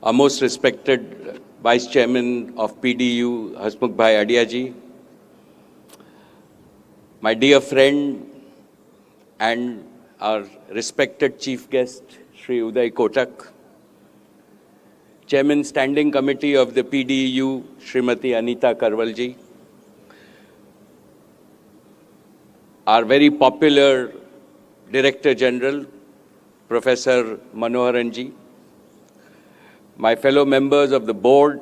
our most respected Vice Chairman of PDU, Hasmukh Bhai Adiaji, my dear friend and our respected Chief Guest, Shri Uday Kotak, Chairman Standing Committee of the PDU, Srimati Anita Karwalji, our very popular Director General, Professor Manoharanji, my fellow members of the board,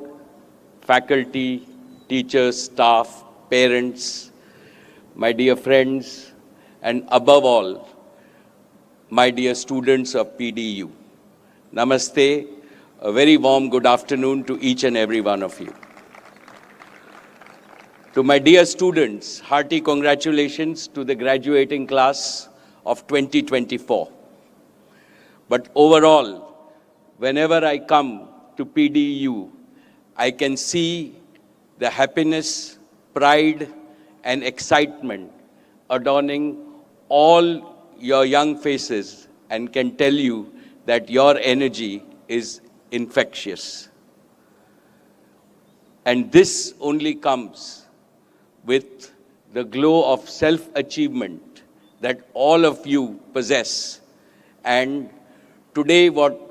faculty, teachers, staff, parents, my dear friends, and above all, my dear students of PDU. Namaste, a very warm good afternoon to each and every one of you. To my dear students, hearty congratulations to the graduating class of 2024. But overall, whenever I come to PDU, I can see the happiness, pride, and excitement adorning all your young faces and can tell you that your energy is infectious. And this only comes with the glow of self-achievement that all of you possess. And today, what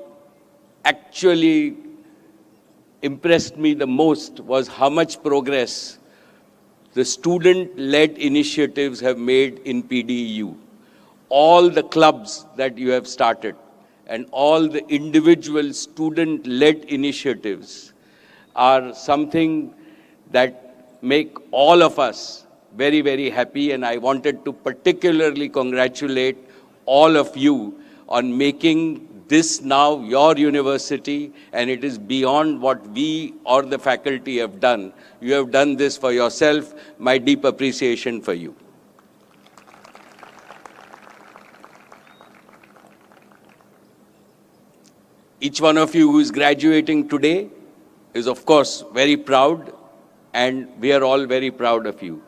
actually impressed me the most was how much progress the student-led initiatives have made in PDU. All the clubs that you have started and all the individual student-led initiatives are something that make all of us very, very happy. And I wanted to particularly congratulate all of you on making this now your university, and it is beyond what we or the faculty have done. You have done this for yourself. My deep appreciation for you. Each one of you who is graduating today is, of course, very proud, and we are all very proud of you.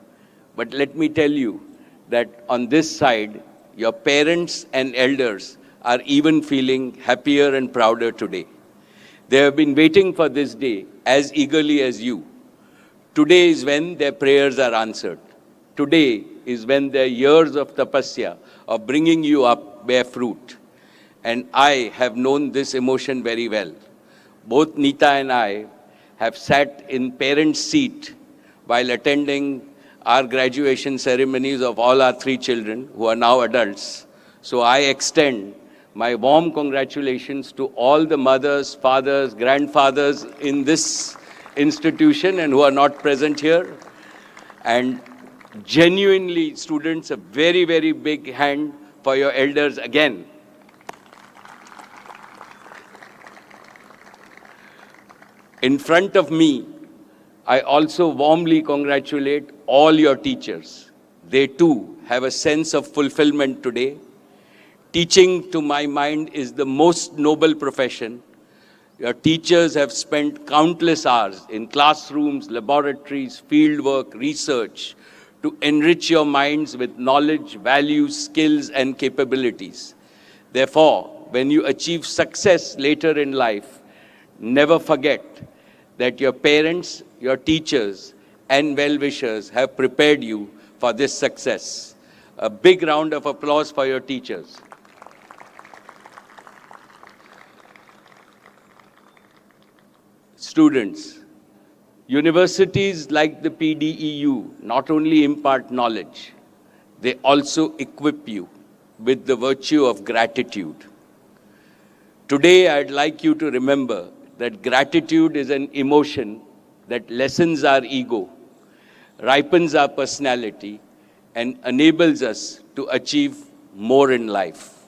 But let me tell you that on this side, your parents and elders are even feeling happier and prouder today. They have been waiting for this day as eagerly as you. Today is when their prayers are answered. Today is when their years of tapasya, of bringing you up, bear fruit. And I have known this emotion very well. Both Neeta and I have sat in parents' seat while attending our graduation ceremonies of all our 3 children who are now adults. So I extend my warm congratulations to all the mothers, fathers, grandfathers in this institution and who are not present here. And genuinely, students, a very, very big hand for your elders again. In front of me, I also warmly congratulate all your teachers. They too have a sense of fulfillment today. Teaching, to my mind, is the most noble profession. Your teachers have spent countless hours in classrooms, laboratories, fieldwork, research to enrich your minds with knowledge, values, skills, and capabilities. Therefore, when you achieve success later in life, never forget that your parents, your teachers, and well-wishers have prepared you for this success. A big round of applause for your teachers. Students, universities like the PDEU not only impart knowledge, they also equip you with the virtue of gratitude. Today, I'd like you to remember that gratitude is an emotion that lessens our ego, ripens our personality, and enables us to achieve more in life.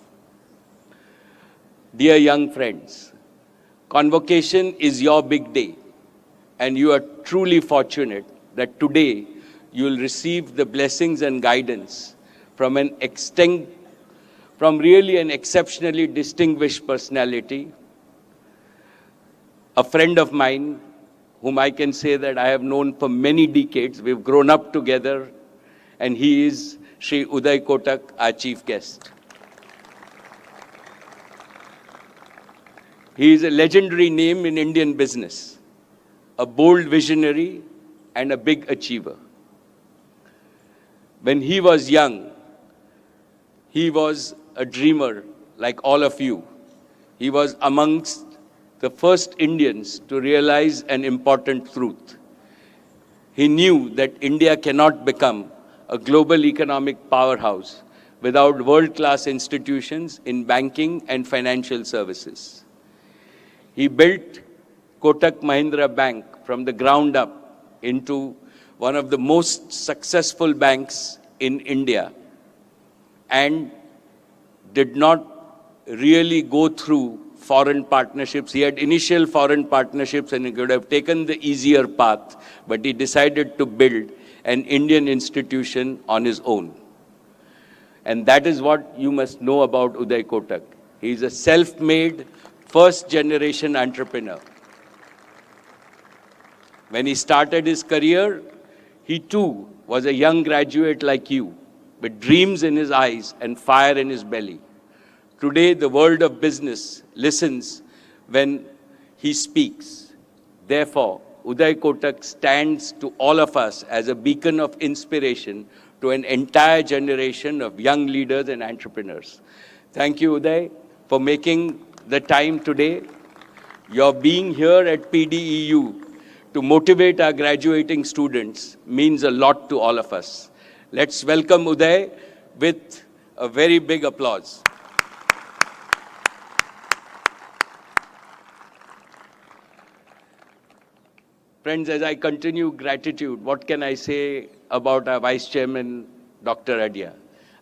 Dear young friends, Convocation is your big day, and you are truly fortunate that today you will receive the blessings and guidance from really an exceptionally distinguished personality, a friend of mine whom I can say that I have known for many decades. We've grown up together, and he is Shri Uday Kotak, our chief guest. He is a legendary name in Indian business, a bold visionary and a big achiever. When he was young, he was a dreamer like all of you. He was amongst the first Indians to realize an important truth. He knew that India cannot become a global economic powerhouse without world-class institutions in banking and financial services. He built Kotak Mahindra Bank from the ground up into one of the most successful banks in India and did not really go through foreign partnerships. He had initial foreign partnerships and he could have taken the easier path, but he decided to build an Indian institution on his own. And that is what you must know about Uday Kotak. He is a self-made, first-generation entrepreneur. When he started his career, he too was a young graduate like you, with dreams in his eyes and fire in his belly. Today, the world of business listens when he speaks. Therefore, Uday Kotak stands to all of us as a beacon of inspiration to an entire generation of young leaders and entrepreneurs. Thank you, Uday, for making the time today. Your being here at PDEU to motivate our graduating students means a lot to all of us. Let's welcome Uday with a very big applause. Friends, as I continue gratitude, what can I say about our Vice Chairman, Dr. Adia?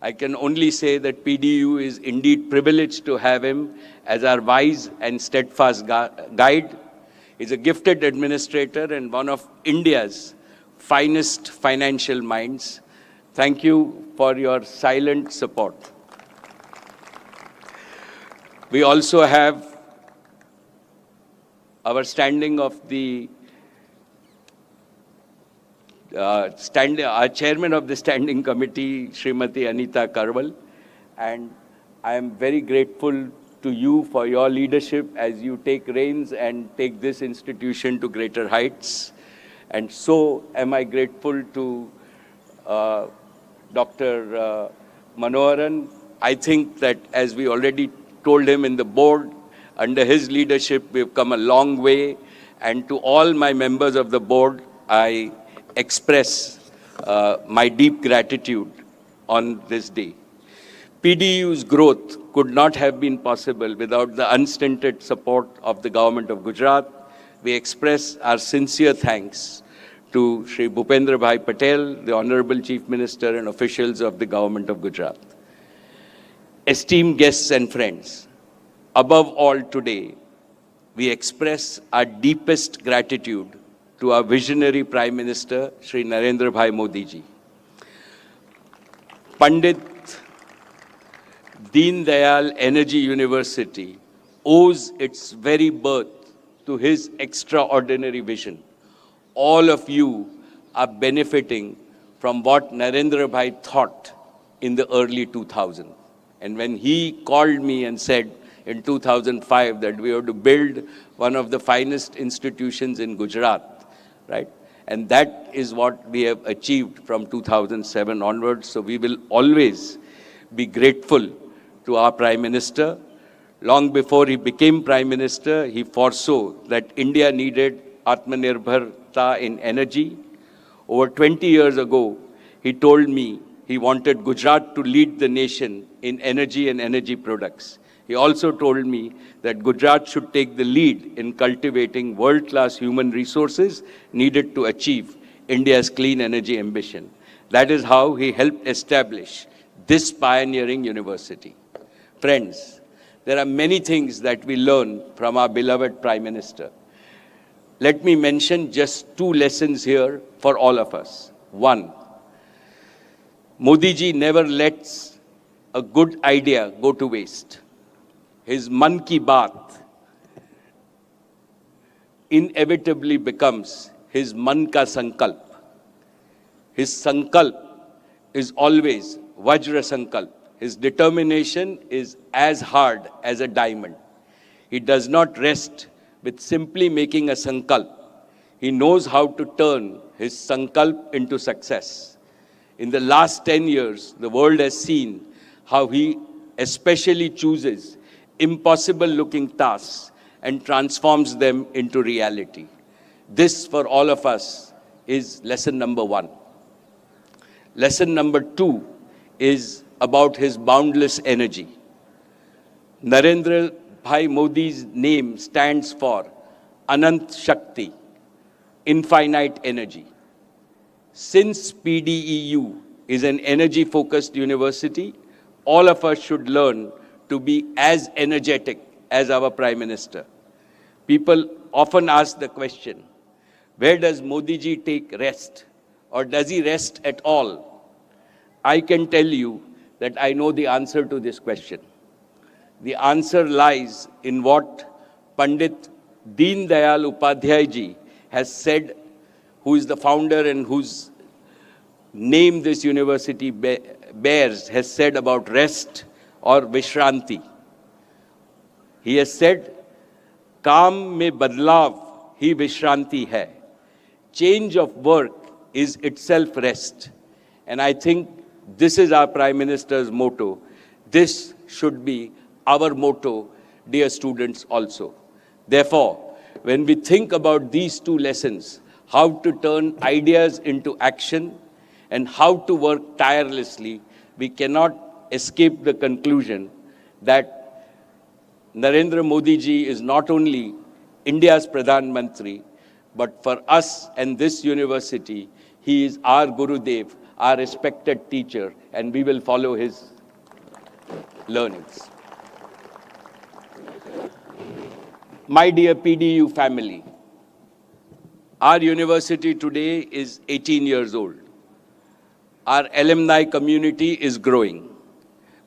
I can only say that PDU is indeed privileged to have him as our wise and steadfast guide. He's a gifted administrator and one of India's finest financial minds. Thank you for your silent support. We also have our standing of the our chairman of the standing committee, Srimati Anita Karwal, and I am very grateful to you for your leadership as you take reins and take this institution to greater heights. And so am I grateful to Dr. Manoharan. I think that as we already told him in the board, under his leadership, we've come a long way. And to all my members of the board, I express my deep gratitude on this day. PDU's growth could not have been possible without the unstinted support of the government of Gujarat. We express our sincere thanks to Shri Bhupendra Bhai Patel, the Honorable Chief Minister and officials of the government of Gujarat. Esteemed guests and friends, above all today, we express our deepest gratitude to our visionary Prime Minister, Shri Narendra Bhai Modi ji. Pandit Deen Dayal Energy University owes its very birth to his extraordinary vision. All of you are benefiting from what Narendra Bhai thought in the early 2000s. And when he called me and said in 2005 that we have to build one of the finest institutions in Gujarat, right? And that is what we have achieved from 2007 onwards. So we will always be grateful to our Prime Minister. Long before he became Prime Minister, he foresaw that India needed Atmanirbharta in energy. Over 20 years ago, he told me he wanted Gujarat to lead the nation in energy and energy products. He also told me that Gujarat should take the lead in cultivating world-class human resources needed to achieve India's clean energy ambition. That is how he helped establish this pioneering university. Friends, there are many things that we learn from our beloved Prime Minister. Let me mention just 2 lessons here for all of us. 1, Modi ji never lets a good idea go to waste. His Man Ki Baat inevitably becomes his Man Ka Sankalp. His Sankalp is always Vajra Sankalp. His determination is as hard as a diamond. He does not rest with simply making a sankalp. He knows how to turn his sankalp into success. In the last 10 years, the world has seen how he especially chooses impossible-looking tasks and transforms them into reality. This, for all of us, is lesson number 1. Lesson number 2 is about his boundless energy. Narendra Bhai Modi's name stands for Anant Shakti, infinite energy. Since PDEU is an energy-focused university, all of us should learn to be as energetic as our Prime Minister. People often ask the question, where does Modi ji take rest? Or does he rest at all? I can tell you that I know the answer to this question. The answer lies in what Pandit Deen Dayal Upadhyay ji has said, who is the founder and whose name this university bears, has said about rest or Vishranti. He has said, Kaam mein badlav hi Vishranti hai. Change of work is itself rest. And I think this is our Prime Minister's motto. This should be our motto, dear students, also. Therefore, when we think about these two lessons, how to turn ideas into action and how to work tirelessly, we cannot escape the conclusion that Narendra Modi ji is not only India's Pradhan Mantri, but for us and this university, he is our Gurudev, our respected teacher, and we will follow his learnings. My dear PDU family, our university today is 18 years old. Our alumni community is growing.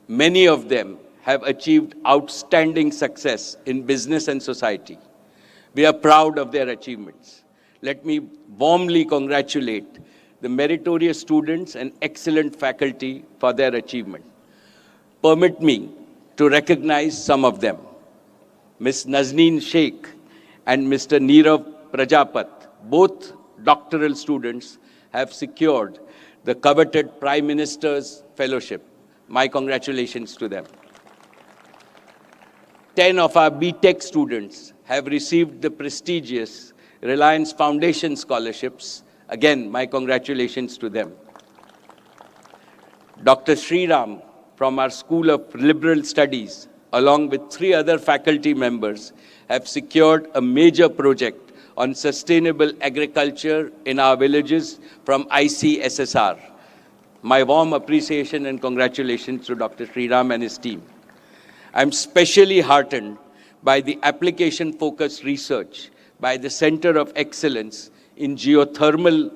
Many of them have achieved outstanding success in business and society. We are proud of their achievements. Let me warmly congratulate the meritorious students and excellent faculty for their achievement. Permit me to recognize some of them. Ms. Nazneen Sheikh and Mr. Neerav Prajapat, both doctoral students, have secured the coveted Prime Minister's Fellowship. My congratulations to them. 10 of our BTech students have received the prestigious Reliance Foundation scholarships. Again, my congratulations to them. Dr. Sriram from our School of Liberal Studies, along with 3 other faculty members, have secured a major project on sustainable agriculture in our villages from ICSSR. My warm appreciation and congratulations to Dr. Sriram and his team. I'm specially heartened by the application-focused research by the Center of Excellence in Geothermal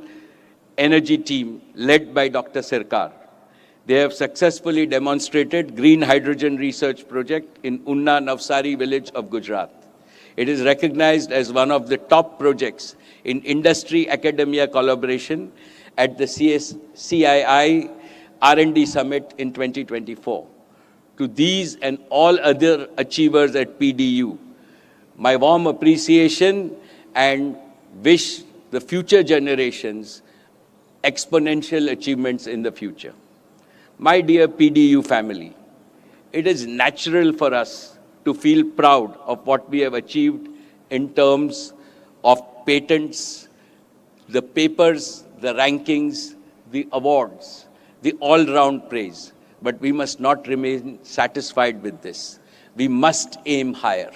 Energy team led by Dr. Sirkar. They have successfully demonstrated green hydrogen research project in Unna Navsari village of Gujarat. It is recognized as one of the top projects in industry-academia collaboration at the CII R&D Summit in 2024. To these and all other achievers at PDU, my warm appreciation and wish the future generations exponential achievements in the future. My dear PDU family, it is natural for us to feel proud of what we have achieved in terms of patents, the papers, the rankings, the awards, the all-round praise. But we must not remain satisfied with this. We must aim higher.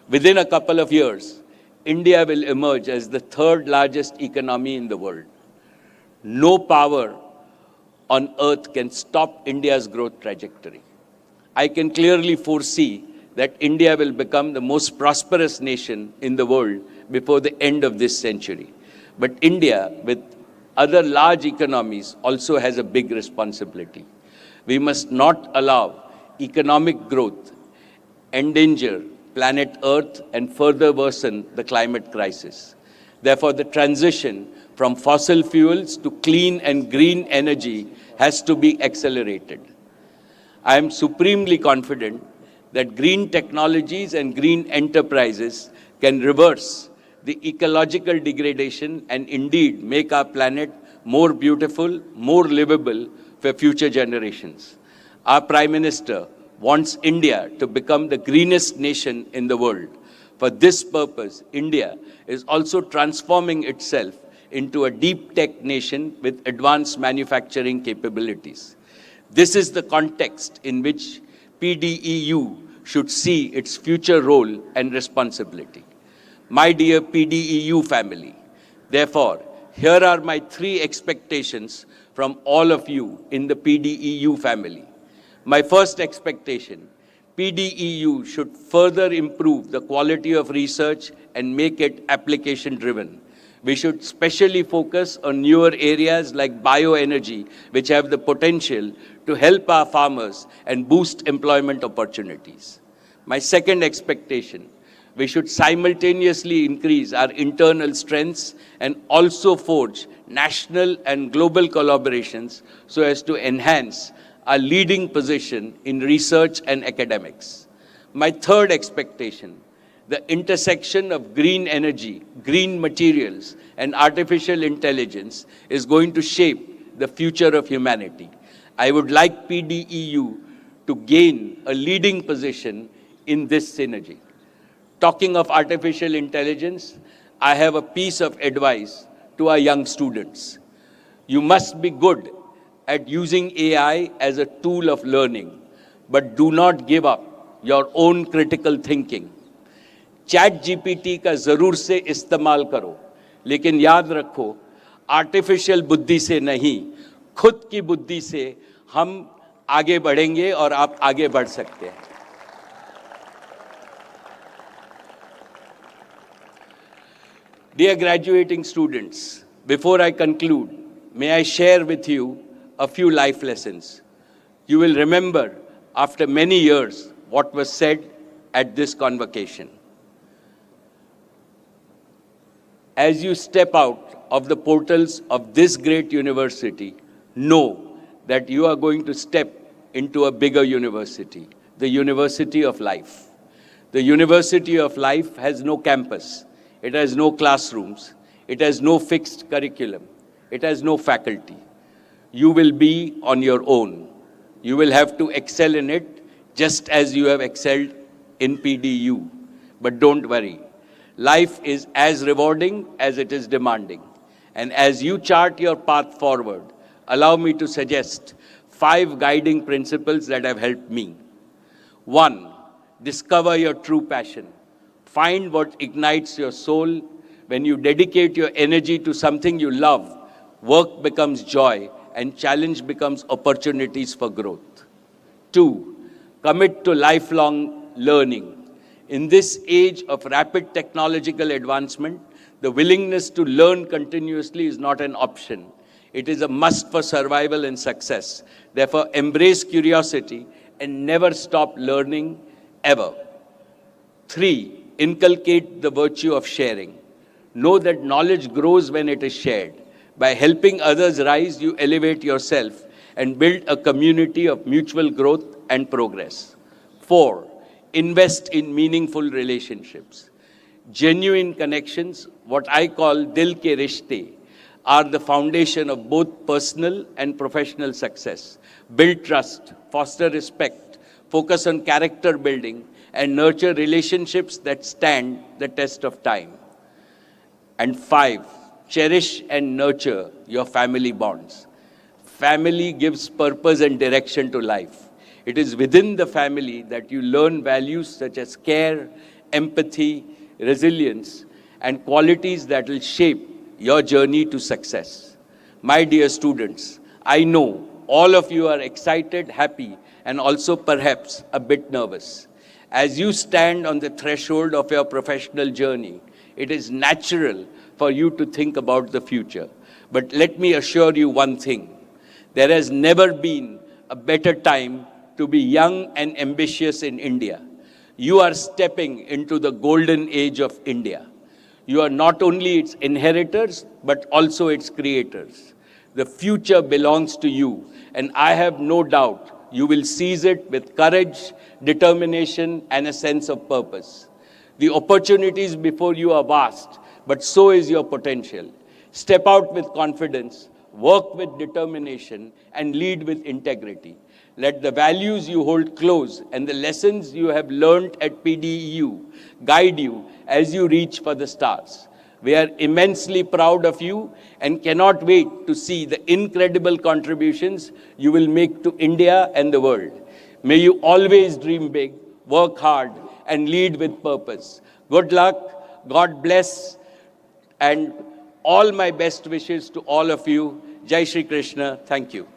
Within a couple of years, India will emerge as the 3rd largest economy in the world. No power on earth can stop India's growth trajectory. I can clearly foresee that India will become the most prosperous nation in the world before the end of this century. But India, with other large economies, also has a big responsibility. We must not allow economic growth endanger planet Earth and further worsen the climate crisis. Therefore, the transition from fossil fuels to clean and green energy has to be accelerated. I am supremely confident that green technologies and green enterprises can reverse the ecological degradation and indeed make our planet more beautiful, more livable for future generations. Our Prime Minister wants India to become the greenest nation in the world. For this purpose, India is also transforming itself into a deep tech nation with advanced manufacturing capabilities. This is the context in which PDEU should see its future role and responsibility. My dear PDEU family, therefore, here are my 3 expectations from all of you in the PDEU family. My first expectation, PDEU should further improve the quality of research and make it application-driven. We should specially focus on newer areas like bioenergy, which have the potential to help our farmers and boost employment opportunities. My second expectation, we should simultaneously increase our internal strengths and also forge national and global collaborations so as to enhance our leading position in research and academics. My third expectation, the intersection of green energy, green materials, and artificial intelligence is going to shape the future of humanity. I would like PDEU to gain a leading position in this synergy. Talking of artificial intelligence, I have a piece of advice to our young students. You must be good at using AI as a tool of learning, but do not give up your own critical thinking. Chat GPT का जरूर से इस्तेमाल करो, लेकिन याद रखो artificial बुद्धि से नहीं, खुद की बुद्धि से हम आगे बढ़ेंगे और आप आगे बढ़ सकते हैं. Dear graduating students, before I conclude, may I share with you a few life lessons. You will remember after many years what was said at this convocation. As you step out of the portals of this great university, know that you are going to step into a bigger university, the University of Life. The University of Life has no campus, it has no classrooms, it has no fixed curriculum, it has no faculty. You will be on your own. You will have to excel in it just as you have excelled in PDU. But don't worry. Life is as rewarding as it is demanding. And as you chart your path forward, allow me to suggest 5 guiding principles that have helped me. 1, discover your true passion. Find what ignites your soul. When you dedicate your energy to something you love, work becomes joy and challenge becomes opportunities for growth. 2, commit to lifelong learning. In this age of rapid technological advancement, the willingness to learn continuously is not an option. It is a must for survival and success. Therefore, embrace curiosity and never stop learning ever. 3, inculcate the virtue of sharing. Know that knowledge grows when it is shared. By helping others rise, you elevate yourself and build a community of mutual growth and progress. 4, invest in meaningful relationships. Genuine connections, what I call dil ke rishte, are the foundation of both personal and professional success. Build trust, foster respect, focus on character building, and nurture relationships that stand the test of time. And 5, cherish and nurture your family bonds. Family gives purpose and direction to life. It is within the family that you learn values such as care, empathy, resilience, and qualities that will shape your journey to success. My dear students, I know all of you are excited, happy, and also perhaps a bit nervous. As you stand on the threshold of your professional journey, it is natural for you to think about the future. But let me assure you one thing. There has never been a better time to be young and ambitious in India. You are stepping into the golden age of India. You are not only its inheritors, but also its creators. The future belongs to you, and I have no doubt you will seize it with courage, determination, and a sense of purpose. The opportunities before you are vast, but so is your potential. Step out with confidence, work with determination, and lead with integrity. Let the values you hold close and the lessons you have learned at PDEU guide you as you reach for the stars. We are immensely proud of you and cannot wait to see the incredible contributions you will make to India and the world. May you always dream big, work hard, and lead with purpose. Good luck, God bless, and all my best wishes to all of you. Jai Shri Krishna. Thank you.